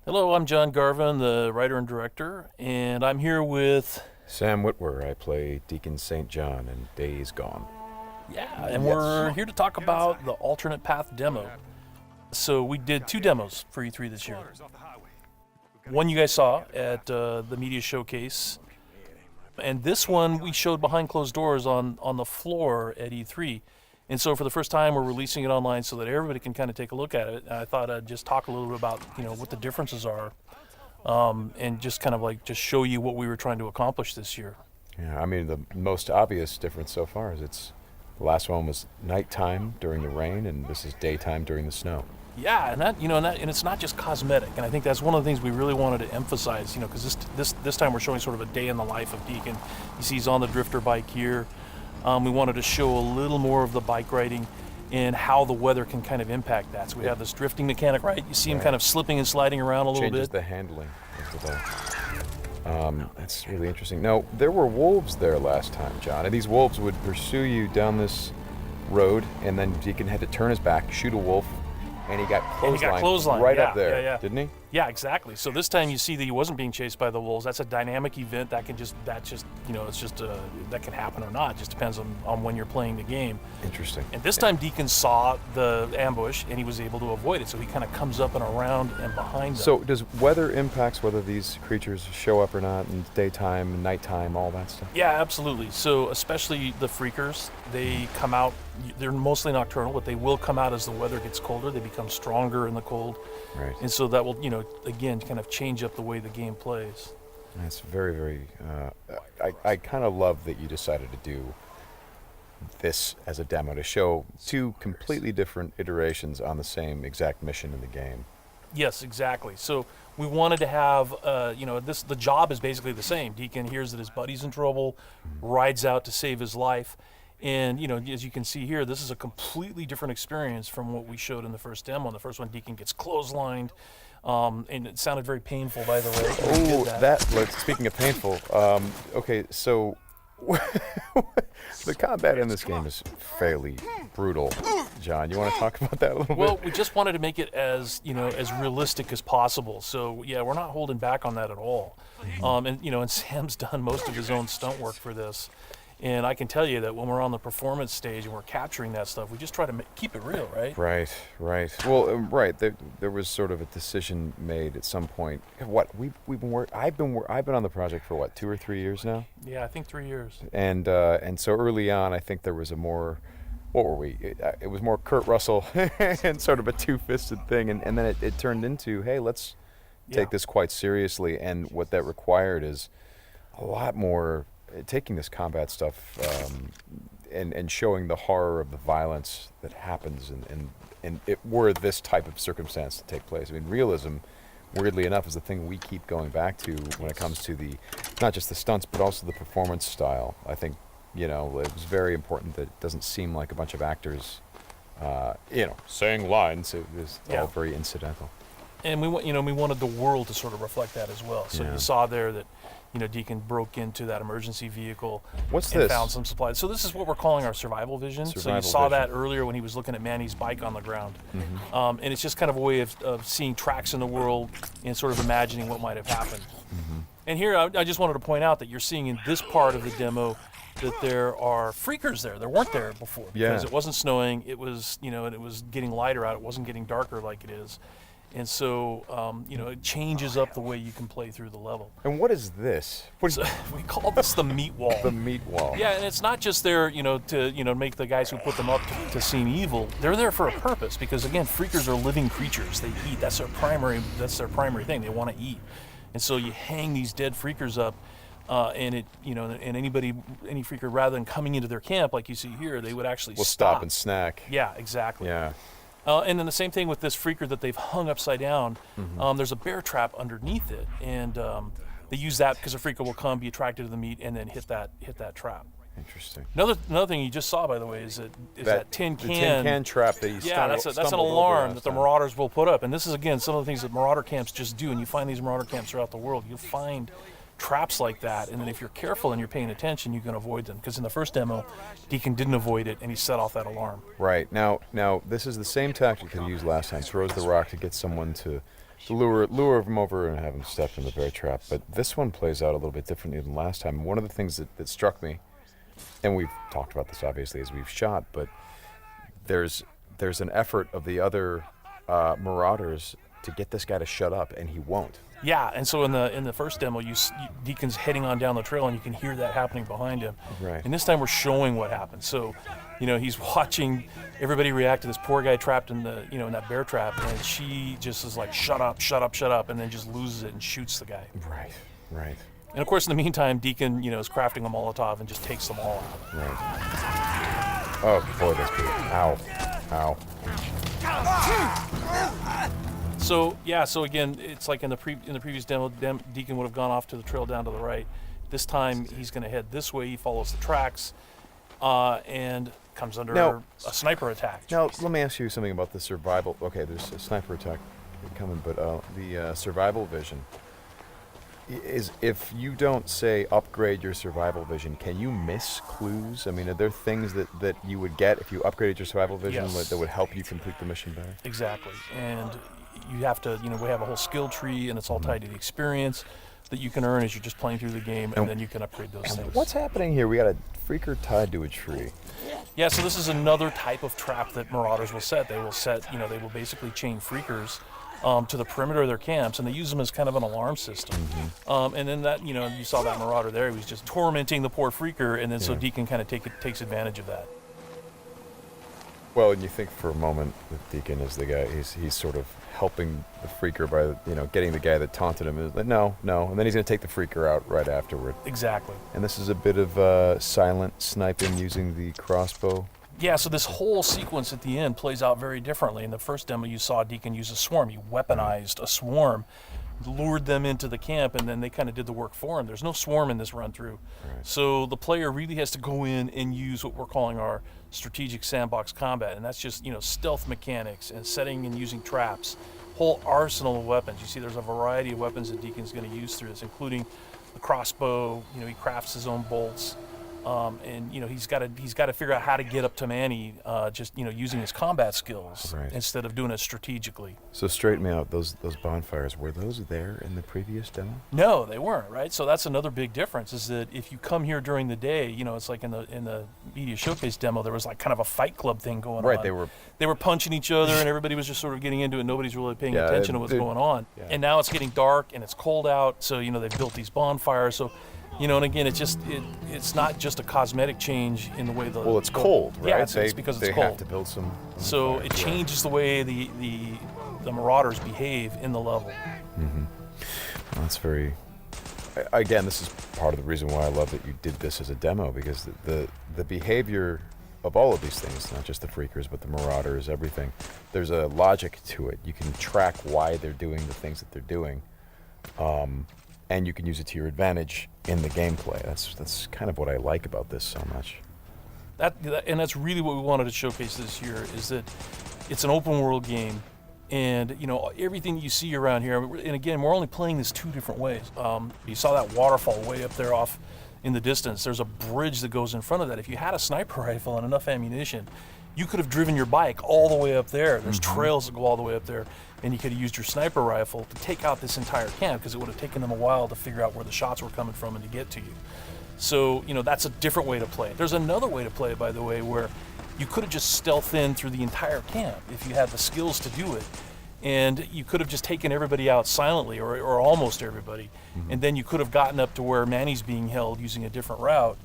Hello, I'm John Garvin, the writer and director, and I'm here with... Sam Witwer. I play Deacon St. John in Days Gone. Yeah, and we're here to talk about the alternate path demo. So we did 2 demos for E3 this year. One you guys saw at the media showcase, and this one we showed behind closed doors on the floor at E3. And so for the first time, we're releasing it online so that everybody can kind of take a look at it. And I thought I'd just talk a little bit about, what the differences are, and just kind of just show you what we were trying to accomplish this year. Yeah, I mean, the most obvious difference so far is the last one was nighttime during the rain, and this is daytime during the snow. Yeah, and it's not just cosmetic, and I think that's one of the things we really wanted to emphasize, because this time we're showing sort of a day in the life of Deacon. You see he's on the drifter bike here. We wanted to show a little more of the bike riding and how the weather can kind of impact that. So we have this drifting mechanic, right? You see him kind of slipping and sliding around a little bit. Changes the handling of the bike. That's really interesting. Now, there were wolves there last time, John, and these wolves would pursue you down this road, and then Deacon had to turn his back, shoot a wolf, and he got clotheslined right up there, didn't he? Yeah, exactly. So this time you see that he wasn't being chased by the wolves. That's a dynamic event that can that can happen or not. It just depends on when you're playing the game. Interesting. And this time Deacon saw the ambush and he was able to avoid it. So he kind of comes up and around and behind them. So does weather impacts whether these creatures show up or not in daytime and nighttime, all that stuff? Yeah, absolutely. So especially the freakers, they come out, they're mostly nocturnal, but they will come out as the weather gets colder. They become stronger in the cold. Right. And so that will, again, kind of change up the way the game plays. That's very, very, I kind of love that you decided to do this as a demo to show 2 completely different iterations on the same exact mission in the game. Yes, exactly. So we wanted to have, the job is basically the same. Deacon hears that his buddy's in trouble, rides out to save his life. And, as you can see here, this is a completely different experience from what we showed in the first demo. In the first one, Deacon gets clotheslined, and it sounded very painful, by the way. Oh, speaking of painful, okay, so the combat in this game is fairly brutal. John, you want to talk about that a little bit? Well, we just wanted to make it as realistic as possible. So, yeah, we're not holding back on that at all. And Sam's done most of his own stunt work for this. And I can tell you that when we're on the performance stage and we're capturing that stuff, we just try to keep it real, right? Right. Well, right. There was sort of a decision made at some point. I've been on the project for 2 or 3 years now. Yeah, I think 3 years. And so early on, I think there was a more, what were we? It was more Kurt Russell and sort of a two-fisted thing, and then it turned into, hey, let's take this quite seriously. And what that required is a lot more. Taking this combat stuff and showing the horror of the violence that happens and it were this type of circumstance to take place. I mean, realism, weirdly enough, is the thing we keep going back to when it comes to not just the stunts, but also the performance style. I think, it was very important that it doesn't seem like a bunch of actors, saying lines. It was all very incidental. And we wanted the world to sort of reflect that as well. So you saw there that, Deacon broke into that emergency vehicle and found some supplies. So this is what we're calling our survival vision. So you saw that earlier when he was looking at Manny's bike on the ground. Mm-hmm. And it's just kind of a way of seeing tracks in the world and sort of imagining what might have happened. Mm-hmm. And here I just wanted to point out that you're seeing in this part of the demo that there are freakers there. There weren't there before because it wasn't snowing. It was, and it was getting lighter out. It wasn't getting darker like it is. And so, it changes up the way you can play through the level. And what is this? We call this the meat wall. The meat wall. Yeah, and it's not just there, to make the guys who put them up to seem evil. They're there for a purpose because, again, freakers are living creatures. They eat. That's their primary thing. They want to eat. And so you hang these dead freakers up, and any freaker, rather than coming into their camp like you see here, they would actually stop and snack. Yeah, exactly. Yeah. And then the same thing with this freaker that they've hung upside down. Mm-hmm. There's a bear trap underneath it, and they use that because a freaker will come, be attracted to the meat, and then hit that trap. Interesting. Another thing you just saw, by the way, is that tin can. The tin can trap that he that's an alarm that the marauders will put up. And this is, again, some of the things that marauder camps just do. And you find these marauder camps throughout the world. You'll find traps like that, and then if you're careful and you're paying attention, you can avoid them. Because in the first demo, Deacon didn't avoid it, and he set off that alarm. Right. Now this is the same tactic that he used last time. Throws the rock to get someone to to lure him over and have him step in the bear trap. But this one plays out a little bit differently than last time. One of the things that struck me, and we've talked about this obviously as we've shot, but there's an effort of the other Marauders to get this guy to shut up, and he won't. Yeah, and so in the first demo, Deacon's heading on down the trail, and you can hear that happening behind him. Right. And this time we're showing what happened. So, he's watching everybody react to this poor guy trapped in the in that bear trap, and she just is like, shut up, shut up, shut up, and then just loses it and shoots the guy. Right. And of course, in the meantime, Deacon, is crafting a Molotov and just takes them all out. Right. Oh boy, that's good. Ow. So again, it's like in the previous demo, Deacon would have gone off to the trail down to the right. This time he's going to head this way. He follows the tracks, and comes under a sniper attack. Now let me ask you something about the survival. Okay, there's a sniper attack coming, but the survival vision is, if you don't say upgrade your survival vision, can you miss clues? I mean, are there things that you would get if you upgraded your survival vision that would help you complete the mission better? Exactly, and you have to, we have a whole skill tree, and it's all tied to the experience that you can earn as you're just playing through the game, and then you can upgrade those things. What's happening here? We got a freaker tied to a tree. Yeah, so this is another type of trap that Marauders will set. They will they will basically chain freakers to the perimeter of their camps, and they use them as kind of an alarm system. And then that, you saw that Marauder there. He was just tormenting the poor freaker, and then so Deacon kind of takes advantage of that. Well, and you think for a moment that Deacon is the guy, he's sort of helping the freaker by, getting the guy that taunted him. Like, no, and then he's going to take the freaker out right afterward. Exactly. And this is a bit of silent sniping using the crossbow. Yeah, so this whole sequence at the end plays out very differently. In the first demo, you saw Deacon use a swarm. He weaponized a swarm, lured them into the camp, and then they kind of did the work for him. There's no swarm in this run-through. Right. So the player really has to go in and use what we're calling our strategic sandbox combat, and that's just, stealth mechanics and setting and using traps, whole arsenal of weapons. You see there's a variety of weapons that Deacon's going to use through this, including the crossbow. He crafts his own bolts. And he's got to figure out how to get up to Manny, just using his combat skills instead of doing it strategically. So straighten me out. Those bonfires, were those there in the previous demo? No, they weren't. Right. So that's another big difference. Is that if you come here during the day, it's like in the media showcase demo, there was like kind of a fight club thing going on. Right. They were punching each other, and everybody was just sort of getting into it. Nobody's really paying attention to what's going on. Yeah. And now it's getting dark and it's cold out. So they've built these bonfires. So. And again, it's not just a cosmetic change in the way the... Well, it's cold, right? Yeah, it's because it's cold. They have to build some... So it changes the way the Marauders behave in the level. Well, that's very... Again, this is part of the reason why I love that you did this as a demo, because the behavior of all of these things, not just the freakers, but the Marauders, everything, there's a logic to it. You can track why they're doing the things that they're doing. And you can use it to your advantage in the gameplay. That's kind of what I like about this so much. And that's really what we wanted to showcase this year, is that it's an open world game, and everything you see around here. And again, we're only playing this two different ways. You saw that waterfall way up there off in the distance. There's a bridge that goes in front of that. If you had a sniper rifle and enough ammunition, you could have driven your bike all the way up there. There's trails that go all the way up there, and you could have used your sniper rifle to take out this entire camp, because it would have taken them a while to figure out where the shots were coming from and to get to you. So, that's a different way to play it. There's another way to play it, by the way, where you could have just stealthed in through the entire camp if you had the skills to do it. And you could have just taken everybody out silently, or almost everybody, and then you could have gotten up to where Manny's being held using a different route,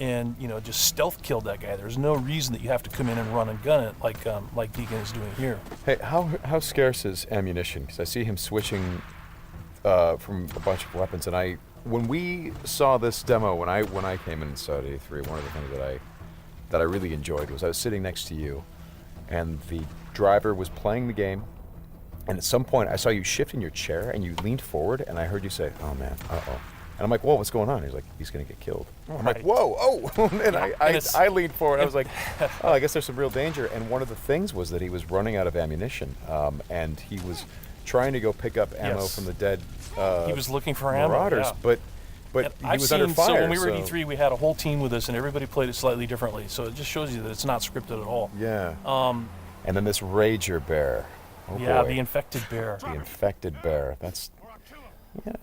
and just stealth killed that guy. There's no reason that you have to come in and run and gun it like Deacon is doing here. Hey, how scarce is ammunition? Because I see him switching from a bunch of weapons, and when we saw this demo, when I came in saw E3, one of the things that I really enjoyed was I was sitting next to you, and the driver was playing the game, and at some point I saw you shift in your chair and you leaned forward, and I heard you say, "Oh man, uh-oh." And I'm like, whoa, what's going on? He's like, he's going to get killed. I'm like, whoa, oh. And I leaned forward. I was like, oh, I guess there's some real danger. And one of the things was that he was running out of ammunition. And he was trying to go pick up ammo from the dead he was looking for Marauders. Ammo, But he was under fire. So when we were at E3, we had a whole team with us, and everybody played it slightly differently. So it just shows you that it's not scripted at all. Yeah. And then this Rager Bear. Oh, yeah, boy. the infected bear. The infected bear. That's,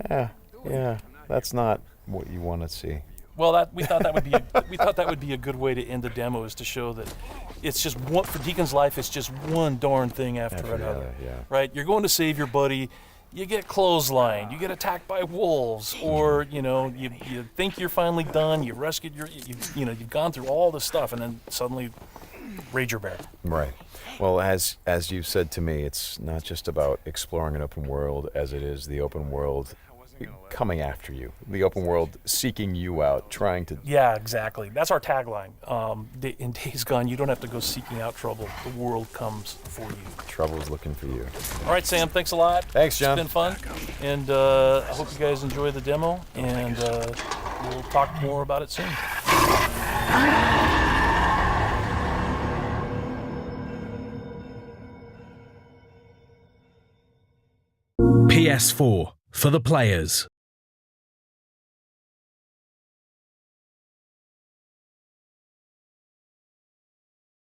yeah, that's not what you want to see. Well, we thought that would be a good way to end the demo, is to show that it's just one, for Deacon's life. It's just one darn thing after another. Yeah. Right? You're going to save your buddy. You get clotheslined. You get attacked by wolves, or you think you're finally done. You rescued you've gone through all this stuff, and then suddenly, Rager Bear. Right. Well, as you said to me, it's not just about exploring an open world, as it is the open world coming after you, the open world seeking you out, trying to... Yeah, exactly. That's our tagline. In Days Gone, you don't have to go seeking out trouble. The world comes for you. Trouble's looking for you. All right, Sam, thanks a lot. Thanks, John. It's been fun. And I hope you guys enjoy the demo, and we'll talk more about it soon. PS4 for the players.